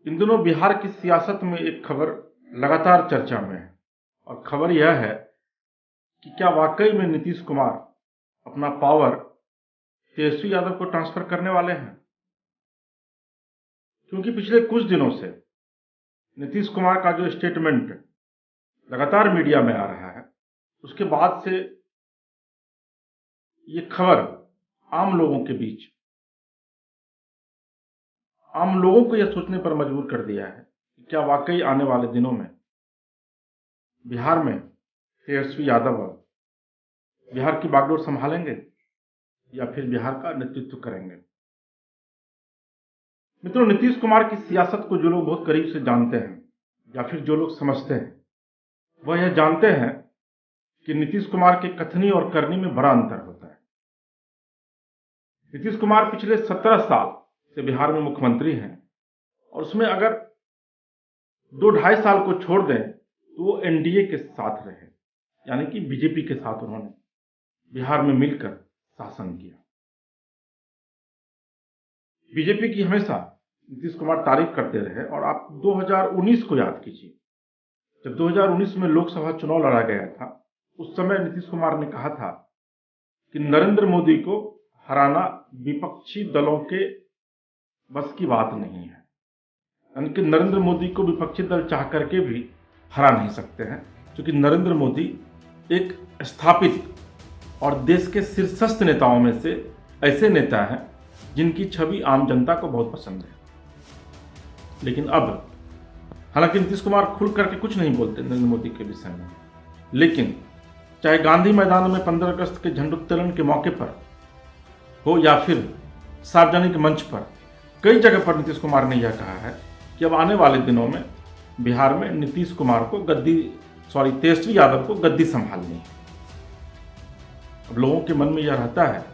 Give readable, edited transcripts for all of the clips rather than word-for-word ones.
इन दिनों बिहार की सियासत में एक खबर लगातार चर्चा में है और खबर यह है कि क्या वाकई में नीतीश कुमार अपना पावर तेजस्वी यादव को ट्रांसफर करने वाले हैं। क्योंकि पिछले कुछ दिनों से नीतीश कुमार का जो स्टेटमेंट लगातार मीडिया में आ रहा है, उसके बाद से ये खबर आम लोगों के बीच आम लोगों को यह सोचने पर मजबूर कर दिया है कि क्या वाकई आने वाले दिनों में बिहार में तेजस्वी यादव बिहार की बागडोर संभालेंगे या फिर बिहार का नेतृत्व करेंगे। मित्रों, नीतीश कुमार की सियासत को जो लोग बहुत करीब से जानते हैं या फिर जो लोग समझते हैं, वह यह जानते हैं कि नीतीश कुमार के कथनी और करनी में बड़ा अंतर होता है। नीतीश कुमार पिछले 17 साल से बिहार में मुख्यमंत्री हैं और उसमें अगर 2-2.5 साल को छोड़ दें तो वो एनडीए के साथ रहे, यानी कि बीजेपी के साथ उन्होंने बिहार में मिलकर शासन किया। बीजेपी की हमेशा नीतीश कुमार तारीफ करते रहे और आप 2019 को याद कीजिए, जब 2019 में लोकसभा चुनाव लड़ा गया था, उस समय नीतीश कुमार ने कहा था कि नरेंद्र मोदी को हराना विपक्षी दलों के बस की बात नहीं है, यानी कि नरेंद्र मोदी को विपक्षी दल चाह करके भी हरा नहीं सकते हैं, क्योंकि नरेंद्र मोदी एक स्थापित और देश के शीर्षस्थ नेताओं में से ऐसे नेता हैं जिनकी छवि आम जनता को बहुत पसंद है। लेकिन अब हालांकि नीतीश कुमार खुल करके कुछ नहीं बोलते नरेंद्र मोदी के विषय में, लेकिन चाहे गांधी मैदान में 15 अगस्त के झंडोत्तोलन के मौके पर हो या फिर सार्वजनिक मंच पर, कई जगह पर नीतीश कुमार ने यह कहा है कि अब आने वाले दिनों में बिहार में नीतीश कुमार को तेजस्वी यादव को गद्दी संभालनी है। अब लोगों के मन में यह रहता है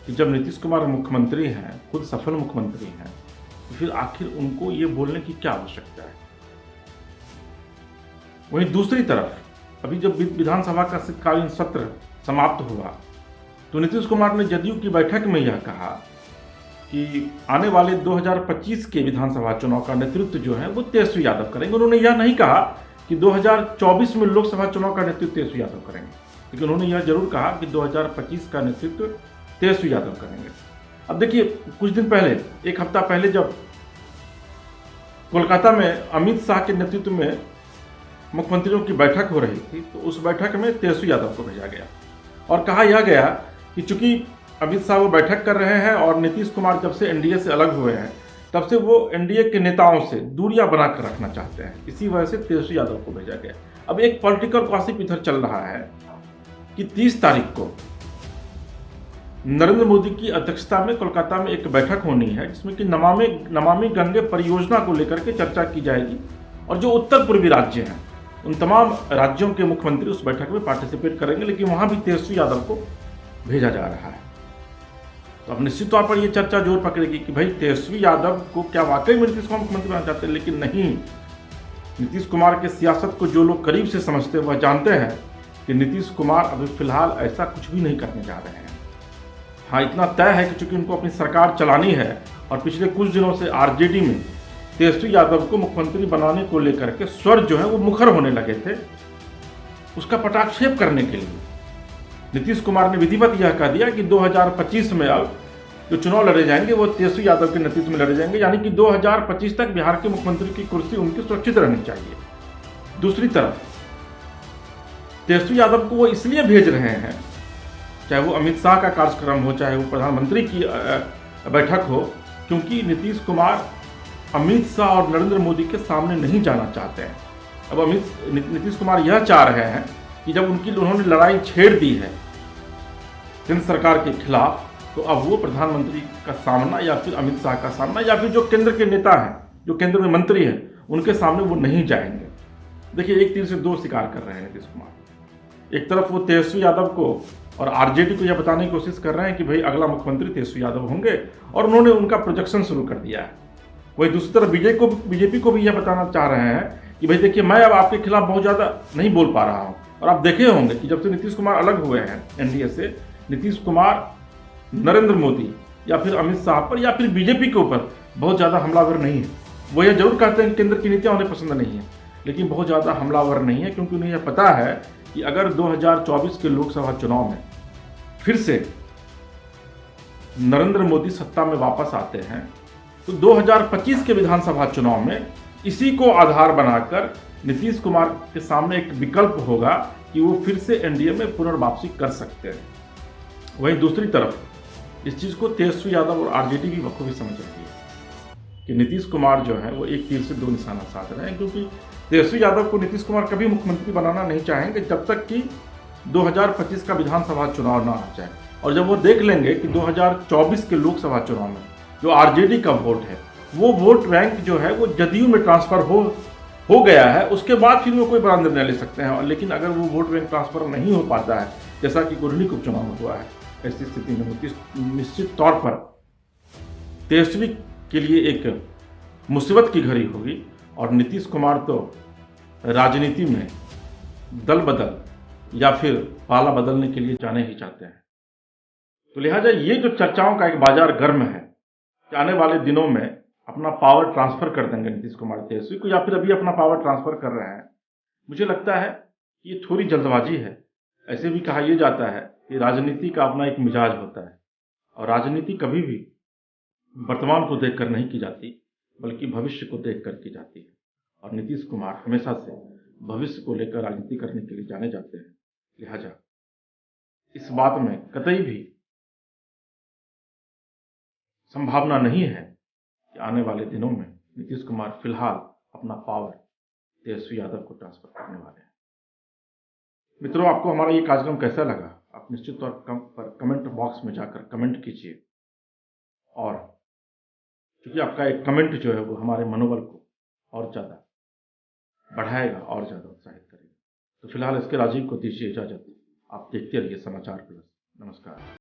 कि जब नीतीश कुमार मुख्यमंत्री हैं, खुद सफल मुख्यमंत्री हैं, तो फिर आखिर उनको ये बोलने की क्या आवश्यकता है। वहीं दूसरी तरफ अभी जब विधानसभा का शीतकालीन सत्र समाप्त हुआ तो नीतीश कुमार ने जदयू की बैठक में यह कहा कि आने वाले 2025 के विधानसभा चुनाव का नेतृत्व जो है वो तेजस्वी यादव करेंगे। उन्होंने यह नहीं कहा कि 2024 में लोकसभा चुनाव का नेतृत्व तेजस्वी यादव करेंगे, लेकिन उन्होंने यह जरूर कहा कि 2025 का नेतृत्व तेजस्वी यादव करेंगे। अब देखिए, कुछ दिन पहले, एक हफ्ता पहले, जब कोलकाता में अमित शाह के नेतृत्व में मुख्यमंत्रियों की बैठक हो रही थी, तो उस बैठक में तेजस्वी यादव को भेजा गया और कहा यह गया कि चूंकि अमित शाह वो बैठक कर रहे हैं और नीतीश कुमार जब से एनडीए से अलग हुए हैं तब से वो एनडीए के नेताओं से दूरियां बनाकर रखना चाहते हैं, इसी वजह से तेजस्वी यादव को भेजा गया। अब एक पॉलिटिकल गॉसिप इधर चल रहा है कि 30 तारीख को नरेंद्र मोदी की अध्यक्षता में कोलकाता में एक बैठक होनी है, जिसमें कि नमामि गंगे परियोजना को लेकर के चर्चा की जाएगी और जो उत्तर पूर्वी राज्य हैं उन तमाम राज्यों के मुख्यमंत्री उस बैठक में पार्टिसिपेट करेंगे, लेकिन वहां भी तेजस्वी यादव को भेजा जा रहा है। तो अब निश्चित तौर पर यह चर्चा जोर पकड़ेगी कि भाई तेजस्वी यादव को क्या वाकई में नीतीश कुमार मुख्यमंत्री बनाना चाहते हैं। लेकिन नहीं, नीतीश कुमार के सियासत को जो लोग करीब से समझते हैं वह जानते हैं कि नीतीश कुमार अभी फिलहाल ऐसा कुछ भी नहीं करने जा रहे हैं। हाँ, इतना तय है कि चूंकि उनको अपनी सरकार चलानी है और पिछले कुछ दिनों से आरजेडी में तेजस्वी यादव को मुख्यमंत्री बनाने को लेकर के स्वर जो है वो मुखर होने लगे थे, उसका पटाक्षेप करने के लिए नीतीश कुमार ने विधिवत यह कह दिया कि 2025 में अब जो चुनाव लड़े जाएंगे वो तेजस्वी यादव के नेतृत्व में लड़े जाएंगे, यानी कि 2025 तक बिहार के मुख्यमंत्री की कुर्सी उनकी सुरक्षित रहनी चाहिए। दूसरी तरफ तेजस्वी यादव को वो इसलिए भेज रहे हैं, चाहे वो अमित शाह का कार्यक्रम हो, चाहे वो प्रधानमंत्री की बैठक हो, क्योंकि नीतीश कुमार अमित शाह और नरेंद्र मोदी के सामने नहीं जाना चाहते हैं। अब नीतीश कुमार यह चाह रहे हैं कि जब उन्होंने लड़ाई छेड़ दी है केंद्र सरकार के खिलाफ, तो अब वो प्रधानमंत्री का सामना या फिर अमित शाह का सामना या फिर जो केंद्र के नेता हैं, जो केंद्र में मंत्री हैं, उनके सामने वो नहीं जाएंगे। देखिए, एक तीर से दो शिकार कर रहे हैं नीतीश कुमार। एक तरफ वो तेजस्वी यादव को और आरजेडी को यह बताने की कोशिश कर रहे हैं कि भाई अगला मुख्यमंत्री तेजस्वी यादव होंगे और उन्होंने उनका प्रोजेक्शन शुरू कर दिया है। वही दूसरी तरफ बीजेपी को भी यह बताना चाह रहे हैं कि भाई देखिए, मैं अब आपके खिलाफ बहुत ज़्यादा नहीं बोल पा रहा हूँ। और आप देखे होंगे कि जब से नीतीश कुमार अलग हुए हैं एनडीए से, नीतीश कुमार नरेंद्र मोदी या फिर अमित शाह पर या फिर बीजेपी के ऊपर बहुत ज़्यादा हमलावर नहीं है। वो ये जरूर कहते हैं कि केंद्र की नीतियां उन्हें पसंद नहीं है, लेकिन बहुत ज़्यादा हमलावर नहीं है, क्योंकि उन्हें यह पता है कि अगर 2024 के लोकसभा चुनाव में फिर से नरेंद्र मोदी सत्ता में वापस आते हैं तो 2025 के विधानसभा चुनाव में इसी को आधार बनाकर नीतीश कुमार के सामने एक विकल्प होगा कि वो फिर से एनडीए में पुनर्वापसी कर सकते हैं। वहीं दूसरी तरफ इस चीज़ को तेजस्वी यादव और आरजेडी भी बखूबी समझ रही है कि नीतीश कुमार जो है वो एक तीर से दो निशाना साध रहे हैं, क्योंकि तेजस्वी यादव को नीतीश कुमार कभी मुख्यमंत्री बनाना नहीं चाहेंगे जब तक कि 2025 का विधानसभा चुनाव ना आ जाए। और जब वो देख लेंगे कि 2024 के लोकसभा चुनाव में जो आरजेडी का वोट है वो वोट बैंक जो है वो जदयू में ट्रांसफर हो गया है, उसके बाद फिर वो कोई बड़ा निर्णय ले सकते हैं। लेकिन अगर वो वोट बैंक ट्रांसफर नहीं हो पाता है, जैसा कि कुर्ली उपचुनाव में हुआ है, ऐसी स्थिति में निश्चित तौर पर तेजस्वी के लिए एक मुसीबत की घड़ी होगी। और नीतीश कुमार तो राजनीति में दल बदल या फिर पाला बदलने के लिए जाने ही चाहते हैं। तो लिहाजा ये जो चर्चाओं का एक बाजार गर्म है कि आने वाले दिनों में अपना पावर ट्रांसफर कर देंगे नीतीश कुमार तेजस्वी को, या फिर अभी अपना पावर ट्रांसफर कर रहे हैं, मुझे लगता है कि ये थोड़ी जल्दबाजी है। ऐसे भी कहा यह जाता है कि राजनीति का अपना एक मिजाज होता है, और राजनीति कभी भी वर्तमान को देखकर नहीं की जाती, बल्कि भविष्य को देखकर की जाती है। और नीतीश कुमार हमेशा से भविष्य को लेकर राजनीति करने के लिए जाने जाते हैं। लिहाजा इस बात में कतई भी संभावना नहीं है कि आने वाले दिनों में नीतीश कुमार फिलहाल अपना पावर तेजस्वी यादव को ट्रांसफर करने वाले हैं। मित्रों, आपको हमारा ये कार्यक्रम कैसा लगा? आप निश्चित तौर पर कमेंट बॉक्स में जाकर कमेंट कीजिए, और क्योंकि आपका एक कमेंट जो है वो हमारे मनोबल को और ज़्यादा बढ़ाएगा और ज़्यादा उत्साहित करेगा। तो फिलहाल इसके राजीव को दीजिए इजाज़त। आप देखते रहिए समाचार प्लस। नमस्कार।